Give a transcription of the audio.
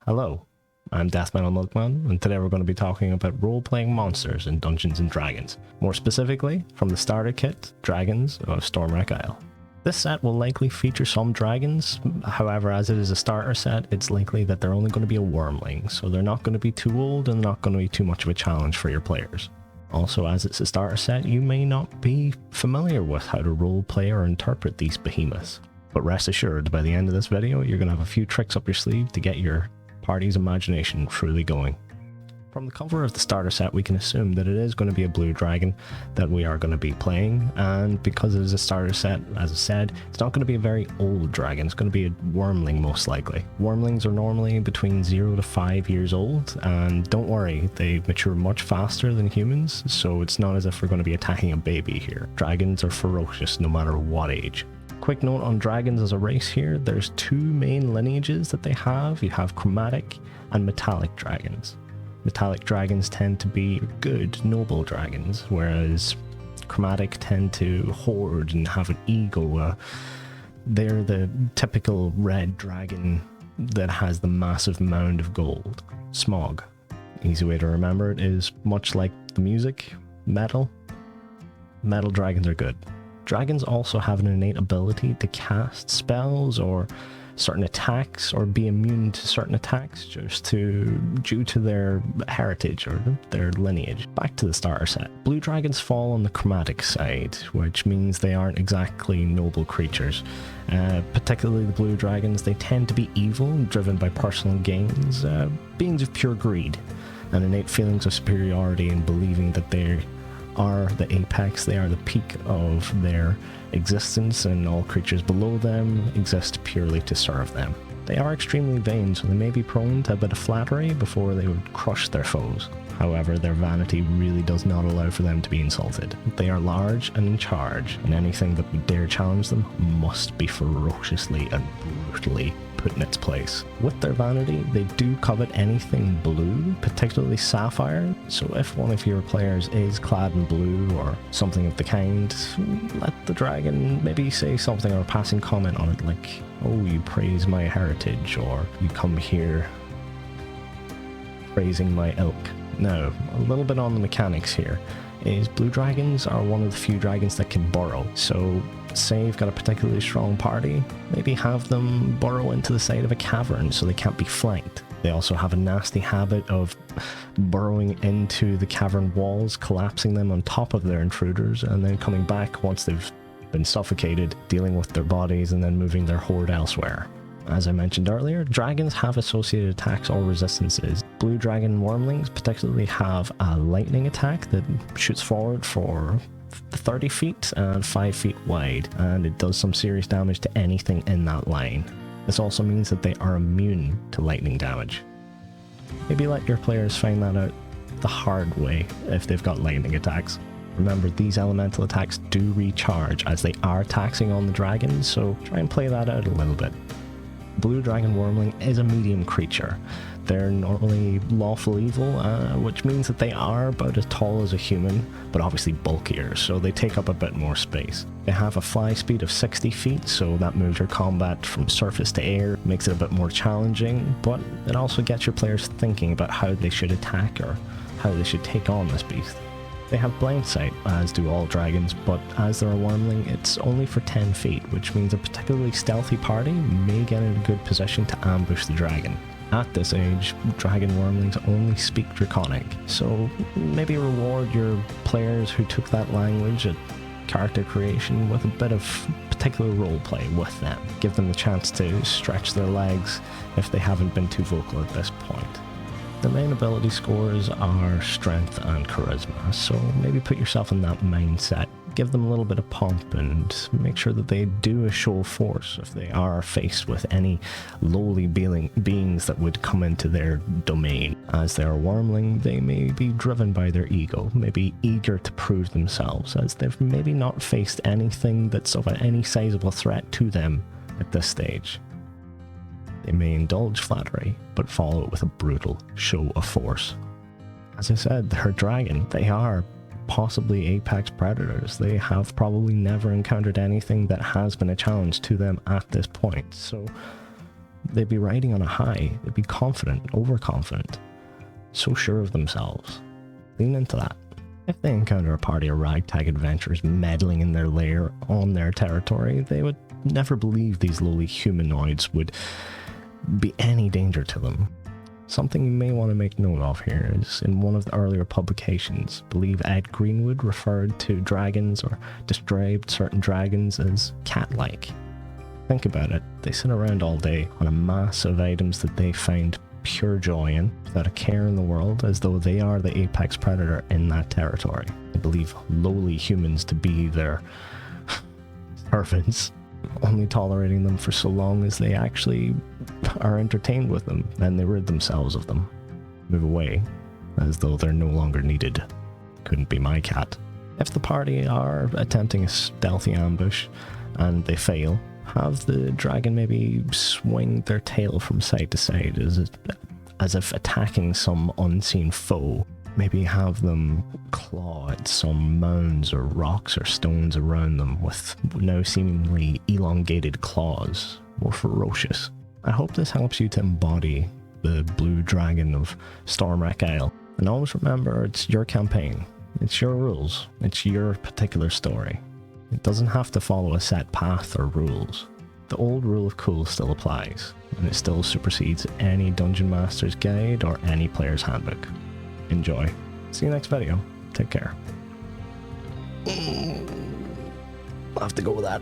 Hello, I'm Death Metal Milkman, and today we're going to be talking about role-playing monsters in Dungeons & Dragons. More specifically, from the starter kit, Dragons of Stormwreck Isle. This set will likely feature some dragons, however as it is a starter set, it's likely that they're only going to be a wormling, so they're not going to be too old and not going to be too much of a challenge for your players. Also, as it's a starter set, you may not be familiar with how to roleplay or interpret these behemoths. But rest assured, by the end of this video, you're going to have a few tricks up your sleeve to get your party's imagination truly going. From the cover of the starter set, we can assume that it is going to be a blue dragon that we are going to be playing, and because it is a starter set, as I said, it's not going to be a very old dragon, it's going to be a wormling most likely. Wormlings are normally between 0 to 5 years old, and don't worry, they mature much faster than humans, so it's not as if we're going to be attacking a baby here. Dragons are ferocious no matter what age. Quick note on dragons as a race here, there's two main lineages that they have. You have chromatic and metallic dragons. Metallic dragons tend to be good, noble dragons, whereas chromatic tend to hoard and have an ego. They're the typical red dragon that has the massive mound of gold. Smog. Easy way to remember it is much like the music, metal. Metal dragons are good. Dragons also have an innate ability to cast spells or certain attacks or be immune to certain attacks due to their heritage or their lineage. Back to the starter set. Blue dragons fall on the chromatic side, which means they aren't exactly noble creatures. Particularly the blue dragons, they tend to be evil, driven by personal gains, beings of pure greed, and innate feelings of superiority and believing that they are the apex, they are the peak of their existence, and all creatures below them exist purely to serve them. They are extremely vain, so they may be prone to a bit of flattery before they would crush their foes. However, their vanity really does not allow for them to be insulted. They are large and in charge, and anything that would dare challenge them must be ferociously and brutally put in its place. With their vanity, they do covet anything blue, particularly sapphire, so if one of your players is clad in blue or something of the kind, let the dragon maybe say something or a passing comment on it like, "Oh, you praise my heritage," or "You come here praising my ilk." Now, a little bit on the mechanics here is blue dragons are one of the few dragons that can burrow, so say you've got a particularly strong party, maybe have them burrow into the side of a cavern so they can't be flanked. They also have a nasty habit of burrowing into the cavern walls, collapsing them on top of their intruders, and then coming back once they've been suffocated, dealing with their bodies and then moving their hoard elsewhere. As I mentioned earlier, dragons have associated attacks or resistances. Blue dragon wormlings particularly have a lightning attack that shoots forward for 30 feet and 5 feet wide, and it does some serious damage to anything in that line. This also means that they are immune to lightning damage. Maybe let your players find that out the hard way if they've got lightning attacks. Remember, these elemental attacks do recharge as they are taxing on the dragon, so try and play that out a little bit. Blue dragon wormling is a medium creature. They're normally lawful evil, which means that they are about as tall as a human, but obviously bulkier, so they take up a bit more space. They have a fly speed of 60 feet, so that moves your combat from surface to air, makes it a bit more challenging, but it also gets your players thinking about how they should attack or how they should take on this beast. They have blind sight, as do all dragons, but as they're a wormling, it's only for 10 feet, which means a particularly stealthy party may get in a good position to ambush the dragon. At this age, dragon wormlings only speak Draconic, so maybe reward your players who took that language at character creation with a bit of particular roleplay with them. Give them the chance to stretch their legs if they haven't been too vocal at this point. The main ability scores are strength and charisma, so maybe put yourself in that mindset. Give them a little bit of pomp and make sure that they do a show of force if they are faced with any lowly beings that would come into their domain. As they are wormling, they may be driven by their ego, maybe eager to prove themselves, as they've maybe not faced anything that's of any sizable threat to them at this stage. They may indulge flattery, but follow it with a brutal show of force. As I said, they're a dragon. They are possibly apex predators. They have probably never encountered anything that has been a challenge to them at this point. So they'd be riding on a high. They'd be confident, overconfident, so sure of themselves. Lean into that. If they encounter a party of ragtag adventurers meddling in their lair on their territory, they would never believe these lowly humanoids would be any danger to them. Something you may want to make note of here is in one of the earlier publications, I believe Ed Greenwood referred to dragons or described certain dragons as cat-like. Think about it, they sit around all day on a mass of items that they find pure joy in, without a care in the world, as though they are the apex predator in that territory. They believe lowly humans to be their servants, only tolerating them for so long as they actually are entertained with them, then they rid themselves of them. Move away, as though they're no longer needed. Couldn't be my cat. If the party are attempting a stealthy ambush and they fail, have the dragon maybe swing their tail from side to side as if attacking some unseen foe. Maybe have them claw at some mounds or rocks or stones around them with now seemingly elongated claws, more ferocious. I hope this helps you to embody the blue dragon of Stormwreck Isle. And always remember, it's your campaign, it's your rules, it's your particular story. It doesn't have to follow a set path or rules. The old rule of cool still applies, and it still supersedes any Dungeon Master's Guide or any player's handbook. Enjoy. See you next video. Take care. I'll have to go with that.